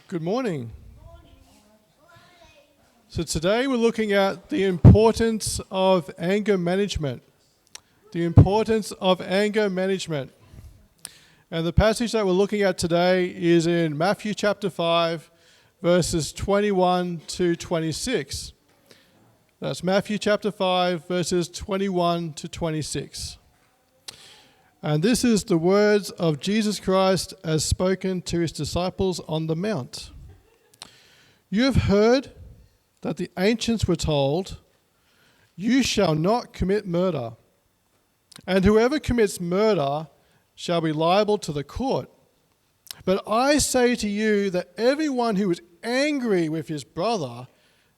Good morning. So today we're looking at the importance of anger management. The importance of anger management. And the passage that we're looking at today is in Matthew chapter 5, verses 21 to 26. That's Matthew chapter 5, verses 21 to 26. And this is the words of Jesus Christ as spoken to his disciples on the Mount. You have heard that the ancients were told, "You shall not commit murder, and whoever commits murder shall be liable to the court. But I say to you that everyone who is angry with his brother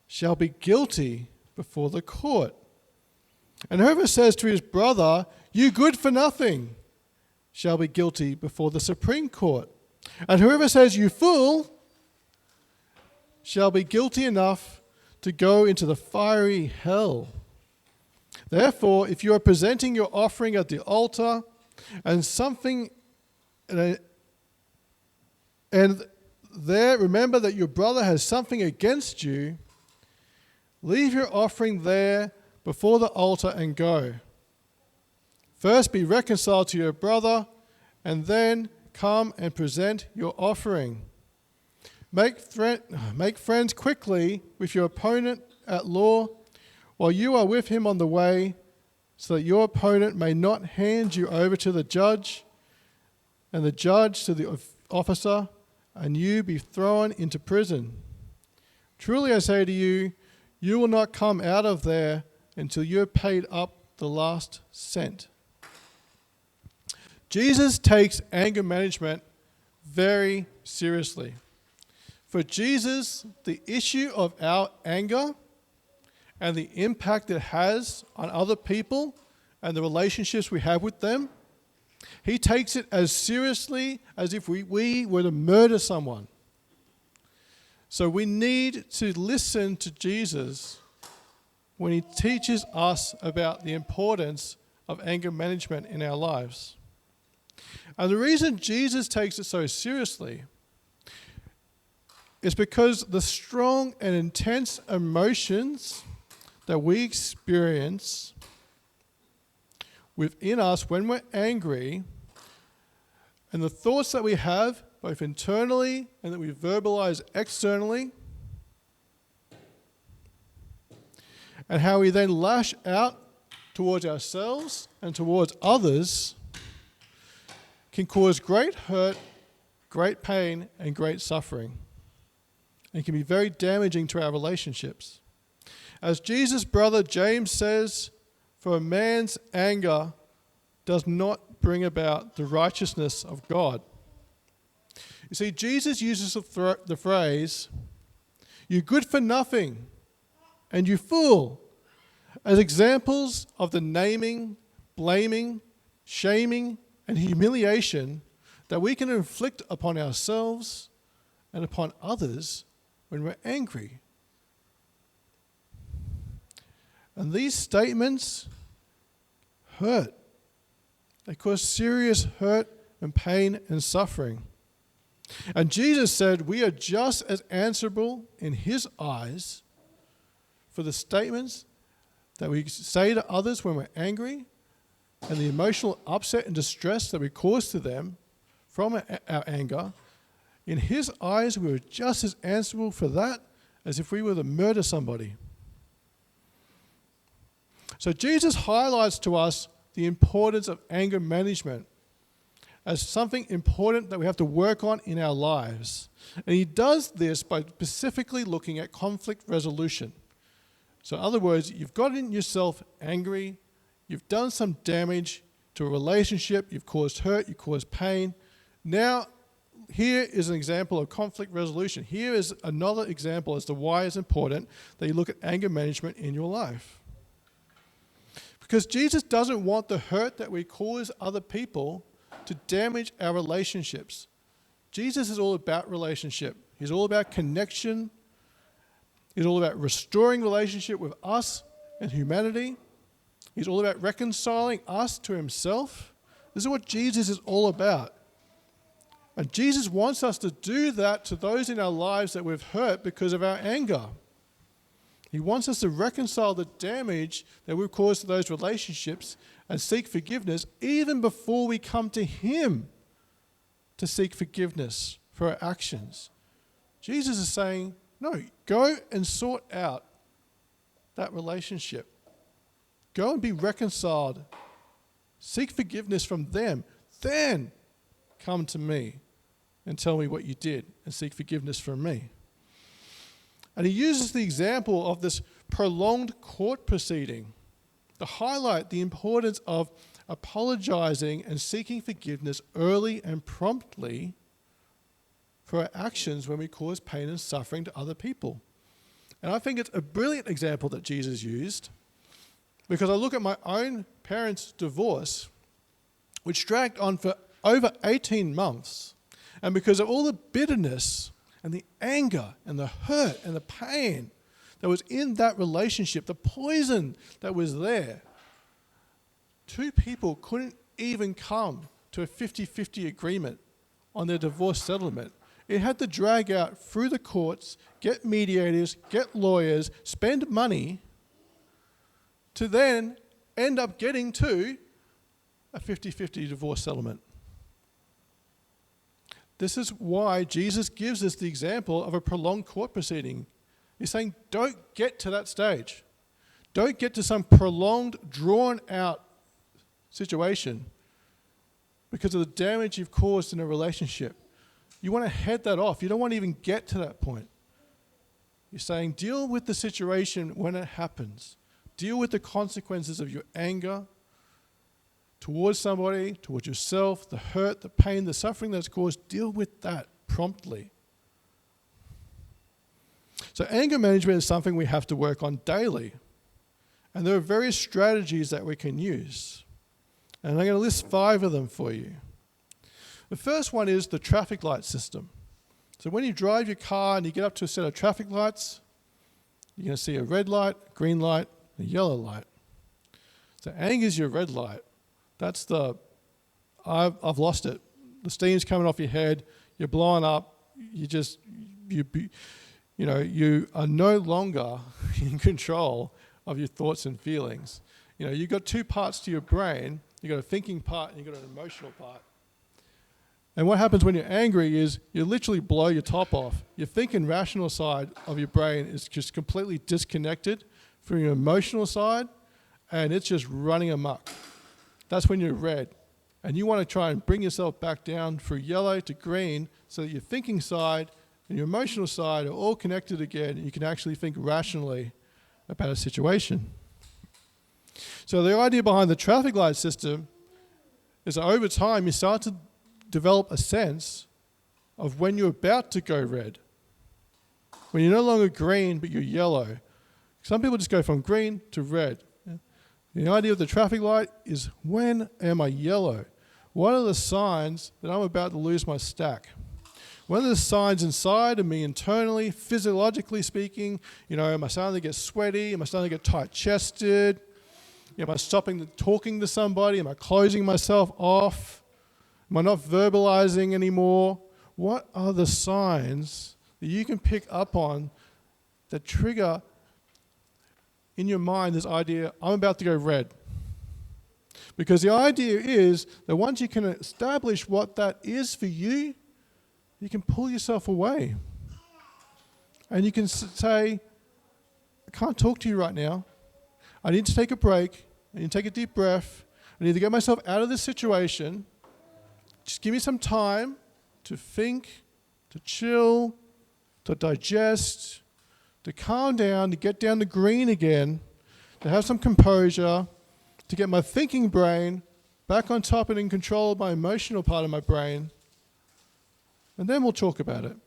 shall be guilty before the court. And whoever says to his brother, 'You good for nothing,' shall be guilty before the Supreme Court. And whoever says, 'You fool,' shall be guilty enough to go into the fiery hell. Therefore, if you are presenting your offering at the altar, and there remember that your brother has something against you, leave your offering there before the altar and go. First be reconciled to your brother, and then come and present your offering. Make friends quickly with your opponent at law while you are with him on the way, so that your opponent may not hand you over to the judge, and the judge to the officer, and you be thrown into prison. Truly I say to you, you will not come out of there until you have paid up the last cent." Jesus takes anger management very seriously. For Jesus, the issue of our anger and the impact it has on other people and the relationships we have with them, he takes it as seriously as if we were to murder someone. So we need to listen to Jesus when he teaches us about the importance of anger management in our lives. And the reason Jesus takes it so seriously is because the strong and intense emotions that we experience within us when we're angry, and the thoughts that we have both internally and that we verbalize externally, and how we then lash out towards ourselves and towards others, can cause great hurt, great pain, and great suffering. And can be very damaging to our relationships. As Jesus' brother James says, "For a man's anger does not bring about the righteousness of God." You see, Jesus uses the phrase, "You good for nothing," and "you fool," as examples of the naming, blaming, shaming, and humiliation that we can inflict upon ourselves and upon others when we're angry. And these statements hurt. They cause serious hurt and pain and suffering. And Jesus said we are just as answerable in his eyes for the statements that we say to others when we're angry, and the emotional upset and distress that we cause to them from our anger. In his eyes, we are just as answerable for that as if we were to murder somebody. So Jesus highlights to us the importance of anger management as something important that we have to work on in our lives. And he does this by specifically looking at conflict resolution. So in other words, you've gotten yourself angry, you've done some damage to a relationship, you've caused hurt, you've caused pain. Now, here is an example of conflict resolution. Here is another example as to why it's important that you look at anger management in your life. Because Jesus doesn't want the hurt that we cause other people to damage our relationships. Jesus is all about relationship. He's all about connection. He's all about restoring relationship with us and humanity. He's all about reconciling us to himself. This is what Jesus is all about. And Jesus wants us to do that to those in our lives that we've hurt because of our anger. He wants us to reconcile the damage that we've caused to those relationships and seek forgiveness even before we come to Him to seek forgiveness for our actions. Jesus is saying, no, go and sort out that relationship. Go and be reconciled. Seek forgiveness from them. Then come to me and tell me what you did and seek forgiveness from me. And he uses the example of this prolonged court proceeding to highlight the importance of apologizing and seeking forgiveness early and promptly for our actions when we cause pain and suffering to other people. And I think it's a brilliant example that Jesus used, because I look at my own parents' divorce, which dragged on for over 18 months. And because of all the bitterness and the anger and the hurt and the pain that was in that relationship, the poison that was there, two people couldn't even come to a 50-50 agreement on their divorce settlement. It had to drag out through the courts, get mediators, get lawyers, spend money to then end up getting to a 50-50 divorce settlement. This is why Jesus gives us the example of a prolonged court proceeding. He's saying, don't get to that stage. Don't get to some prolonged, drawn-out situation because of the damage you've caused in a relationship. You want to head that off. You don't want to even get to that point. You're saying, deal with the situation when it happens. Deal with the consequences of your anger towards somebody, towards yourself, the hurt, the pain, the suffering that's caused. Deal with that promptly. So anger management is something we have to work on daily. And there are various strategies that we can use. And I'm going to list 5 of them for you. The first one is the traffic light system. So when you drive your car and you get up to a set of traffic lights, you're going to see a red light, a green light, a yellow light. So anger is your red light. That's I've lost it. The steam's coming off your head. You're blowing up. You are no longer in control of your thoughts and feelings. You've got 2 parts to your brain. You've got a thinking part and you've got an emotional part. And what happens when you're angry is you literally blow your top off. Your thinking rational side of your brain is just completely disconnected from your emotional side, and it's just running amok. That's when you're red. And you want to try and bring yourself back down through yellow to green so that your thinking side and your emotional side are all connected again, and you can actually think rationally about a situation. So the idea behind the traffic light system is that over time you start to develop a sense of when you're about to go red. When you're no longer green, but you're yellow. Some people just go from green to red. The idea of the traffic light is, when am I yellow? What are the signs that I'm about to lose my stack? What are the signs inside of me internally, physiologically speaking? Am I starting to get sweaty? Am I starting to get tight-chested? Am I stopping talking to somebody? Am I closing myself off? Am I not verbalizing anymore? What are the signs that you can pick up on that trigger in your mind this idea, I'm about to go red? Because the idea is that once you can establish what that is for you, you can pull yourself away. And you can say, I can't talk to you right now. I need to take a break. I need to take a deep breath. I need to get myself out of this situation. Just give me some time to think, to chill, to digest, to calm down, to get down to green again, to have some composure, to get my thinking brain back on top and in control of my emotional part of my brain. And then we'll talk about it.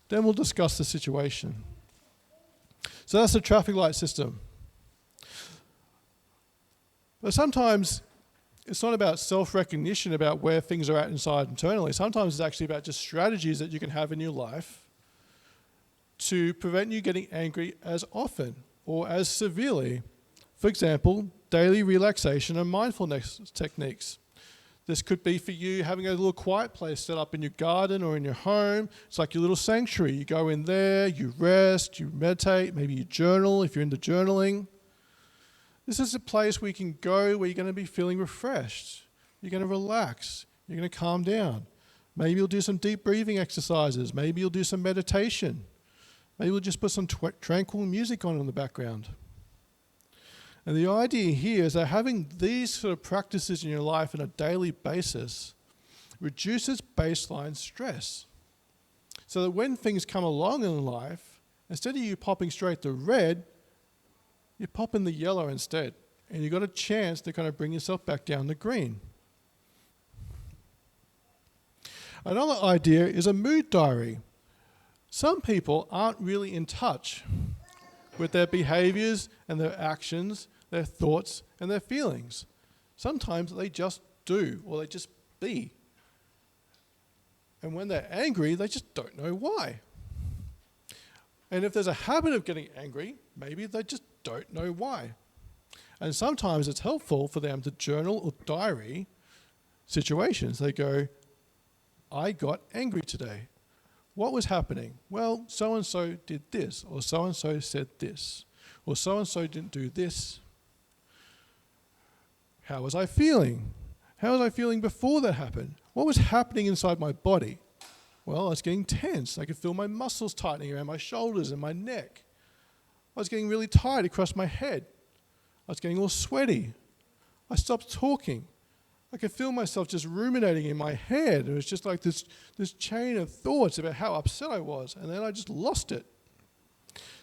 Then we'll discuss the situation. So that's the traffic light system. But sometimes it's not about self-recognition about where things are at inside internally. Sometimes it's actually about just strategies that you can have in your life to prevent you getting angry as often or as severely. For example, daily relaxation and mindfulness techniques. This could be for you having a little quiet place set up in your garden or in your home. It's like your little sanctuary. You go in there, you rest, you meditate, maybe you journal if you're into journaling. This is a place where you can go where you're going to be feeling refreshed. You're going to relax. You're going to calm down. Maybe you'll do some deep breathing exercises. Maybe you'll do some meditation. Maybe you'll just put some tranquil music on in the background. And the idea here is that having these sort of practices in your life on a daily basis reduces baseline stress. So that when things come along in life, instead of you popping straight to red, you pop in the yellow instead. And you've got a chance to kind of bring yourself back down to green. Another idea is a mood diary. Some people aren't really in touch with their behaviors and their actions, their thoughts and their feelings. Sometimes they just do, or they just be. And when they're angry, they just don't know why. And if there's a habit of getting angry, maybe they just don't know why. And sometimes it's helpful for them to journal or diary situations. They go, I got angry today. What was happening? Well, so-and-so did this, or so-and-so said this, or so-and-so didn't do this. How was I feeling? How was I feeling before that happened? What was happening inside my body? Well, I was getting tense. I could feel my muscles tightening around my shoulders and my neck. I was getting really tired across my head. I was getting all sweaty. I stopped talking. I could feel myself just ruminating in my head. It was just like this chain of thoughts about how upset I was, and then I just lost it.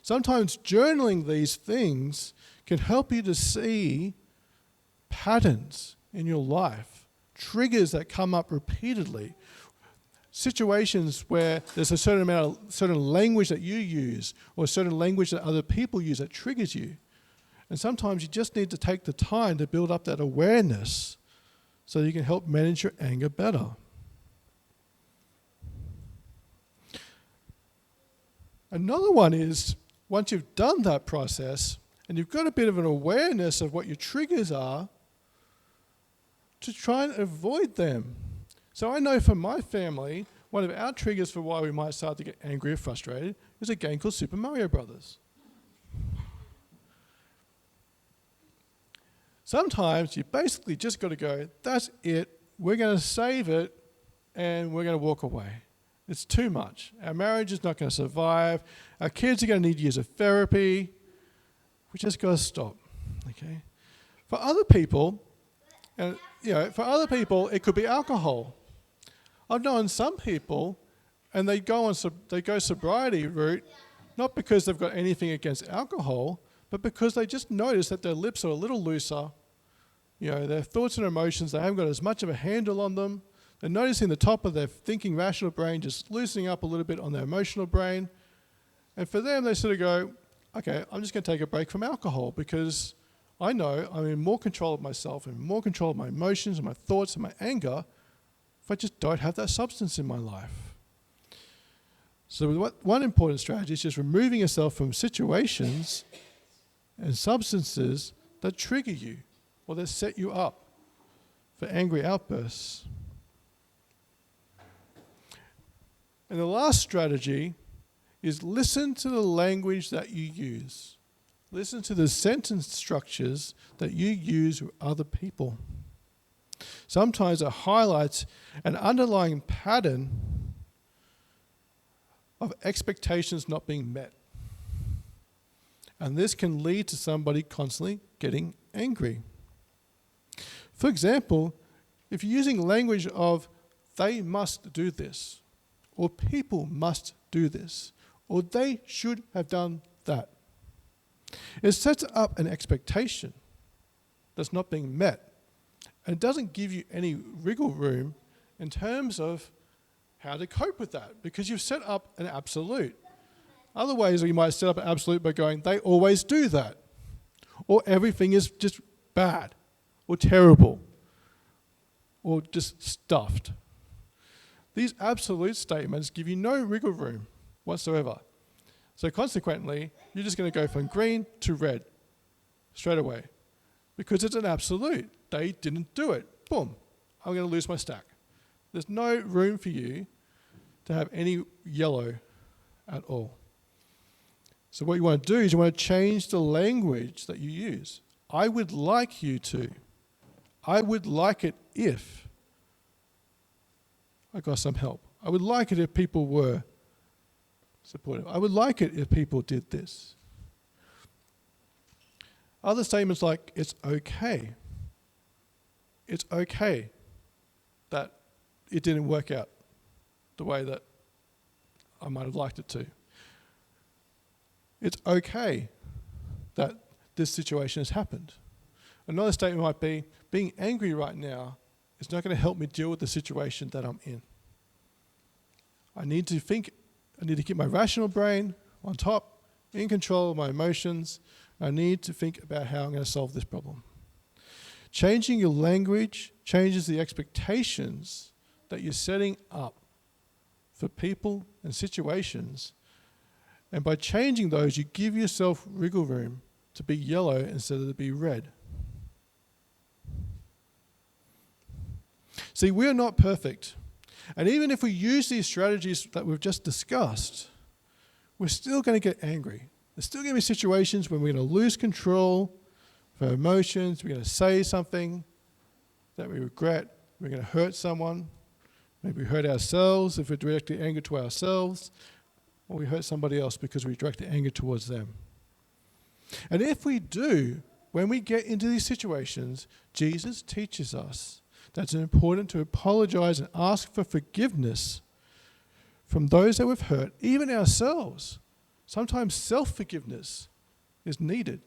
Sometimes journaling these things can help you to see patterns in your life, triggers that come up repeatedly, situations where there's a certain language that you use or a certain language that other people use that triggers you. And sometimes you just need to take the time to build up that awareness so you can help manage your anger better. Another one is, once you've done that process and you've got a bit of an awareness of what your triggers are, to try and avoid them. So I know for my family, one of our triggers for why we might start to get angry or frustrated is a game called Super Mario Brothers. Sometimes you basically just got to go, that's it, we're going to save it, and we're going to walk away. It's too much. Our marriage is not going to survive. Our kids are going to need years of therapy. We just got to stop. Okay. For other people, it could be alcohol. I've known some people, and they go sobriety route, not because they've got anything against alcohol, but because they just notice that their lips are a little looser. Their thoughts and emotions, they haven't got as much of a handle on them. They're noticing the top of their thinking rational brain just loosening up a little bit on their emotional brain. And for them, they sort of go, okay, I'm just going to take a break from alcohol because I know I'm in more control of myself and more control of my emotions and my thoughts and my anger if I just don't have that substance in my life. So one important strategy is just removing yourself from situations and substances that trigger you or that set you up for angry outbursts. And the last strategy is listen to the language that you use. Listen to the sentence structures that you use with other people. Sometimes it highlights an underlying pattern of expectations not being met. And this can lead to somebody constantly getting angry. For example, if you're using language of they must do this, or people must do this, or they should have done that, it sets up an expectation that's not being met. And it doesn't give you any wriggle room in terms of how to cope with that, because you've set up an absolute. Other ways you might set up an absolute by going, they always do that, or everything is just bad, or terrible, or just stuffed. These absolute statements give you no wriggle room whatsoever. So consequently, you're just going to go from green to red straight away because it's an absolute. They didn't do it. Boom. I'm going to lose my stack. There's no room for you to have any yellow at all. So what you want to do is you want to change the language that you use. I would like you to. I would like it if I got some help. I would like it if people were supportive. I would like it if people did this. Other statements like, it's okay. It's okay that it didn't work out the way that I might have liked it to. It's okay that this situation has happened. Another statement might be, being angry right now is not going to help me deal with the situation that I'm in. I need to keep my rational brain on top, in control of my emotions. I need to think about how I'm going to solve this problem. Changing your language changes the expectations that you're setting up for people and situations. And by changing those, you give yourself wiggle room to be yellow instead of to be red. See, we're not perfect. And even if we use these strategies that we've just discussed, we're still going to get angry. There's still going to be situations when we're going to lose control of our emotions. We're going to say something that we regret. We're going to hurt someone. Maybe we hurt ourselves if we're directing anger to ourselves, or we hurt somebody else because we direct anger towards them. And if we do, when we get into these situations, Jesus teaches us that it's important to apologize and ask for forgiveness from those that we've hurt, even ourselves. Sometimes self-forgiveness is needed.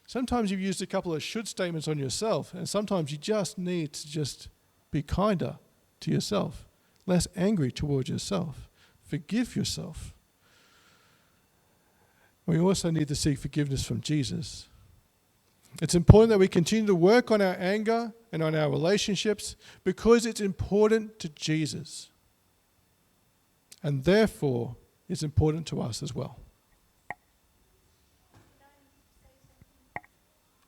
Sometimes you've used a couple of should statements on yourself, and sometimes you just need to just be kinder to yourself, less angry towards yourself. Forgive yourself. We also need to seek forgiveness from Jesus. It's important that we continue to work on our anger and on our relationships because it's important to Jesus. And therefore, it's important to us as well.